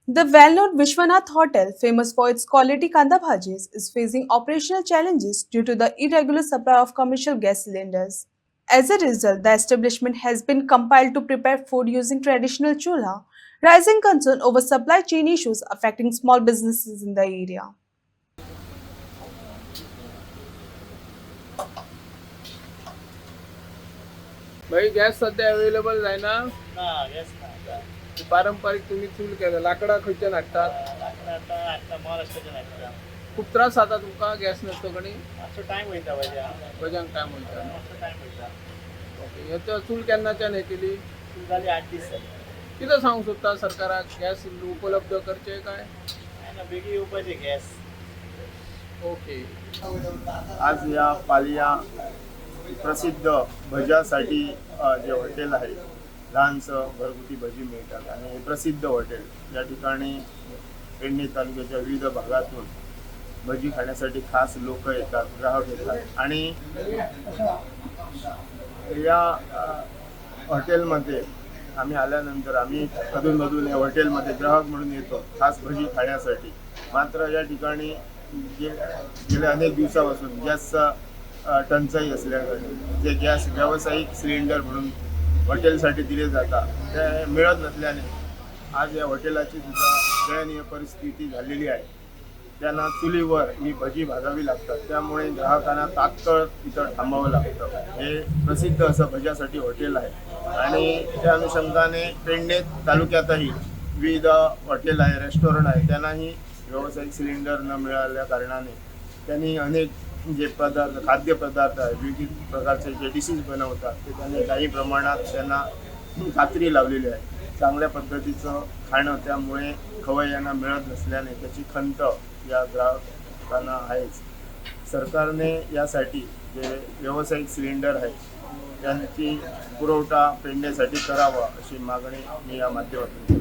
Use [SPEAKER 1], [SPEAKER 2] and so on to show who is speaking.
[SPEAKER 1] The well-known Vishwanath Hotel, famous for its quality kanda bhajis, is facing operational challenges due to the irregular supply of commercial gas cylinders. As a result, the establishment has been compelled to prepare food using traditional chulha, raising concern over supply chain issues affecting small businesses in the area.
[SPEAKER 2] भाई gas सध्या available आहे ना?
[SPEAKER 3] ना gas ना आता
[SPEAKER 2] ती पारंपरिक तुम्ही चूल केलं लाकडा खंयच्यान हाडटात?
[SPEAKER 3] आता आता आता महाराष्ट्राच्या नाटकां
[SPEAKER 2] खूप त्रास जाता तुमका गॅस नसतो गणी?
[SPEAKER 3] मातसो टायम वयता वयल्या
[SPEAKER 2] वजांक काय म्हणतात?
[SPEAKER 3] मातसो टायम वयता
[SPEAKER 2] ओके ह्याचं चूल केन्नाच्यान हे केली?
[SPEAKER 3] तू जाली 8 दीस जाली
[SPEAKER 2] कितें सांगूंक सोदता सरकाराक गॅस उपलब्ध करचे काय?
[SPEAKER 3] काय ना बेगी येवपाचे गॅस
[SPEAKER 2] ओके
[SPEAKER 4] आज या पालिया प्रसिद्ध भज्यासाठी जे हॉटेल आहे लहानसं घरगुती भजी मिळतात आणि हे प्रसिद्ध हॉटेल या ठिकाणी पेडणे तालुक्याच्या विविध भागातून भजी खाण्यासाठी खास लोक येतात, ग्राहक येतात आणि या हॉटेलमध्ये आम्ही आल्यानंतर आम्ही अधूनमधून या हॉटेलमध्ये ग्राहक म्हणून येतो खास भजी खाण्यासाठी. मात्र या ठिकाणी गेल्या अनेक दिवसापासून गॅसचा टंचाई असल्याने जे गॅस व्यावसायिक सिलेंडर म्हणून हॉटेलसाठी दिले जातात ते मिळत नसल्याने आज या हॉटेलाची सुद्धा दयनीय परिस्थिती झालेली आहे. त्यांना चुलीवर ही भजी भाजावी लागतात, त्यामुळे ग्राहकांना तात्काळ इथं थांबावं लागतं. हे प्रसिद्ध असं भज्यासाठी हॉटेल आहे आणि त्या अनुषंगाने पेडणे तालुक्यातही विविध हॉटेल आहे, रेस्टॉरंट आहे, त्यांनाही व्यावसायिक सिलेंडर न मिळाल्या कारणाने त्यांनी अनेक जे पदार्थ खाद्यपदार्थ आहे विविध प्रकारचे जे डिशेस बनवतात ते त्यांनी काही प्रमाणात त्यांना खात्री लावलेली आहे. चांगल्या पद्धतीचं खाणं त्यामुळे खवय्यांना मिळत नसल्याने त्याची खंत या ग्राहकांना आहेच. सरकारने यासाठी जे व्यावसायिक सिलेंडर आहेत त्यांची पुरवठा पेडण्यासाठी करावा अशी मागणी मी या माध्यमातून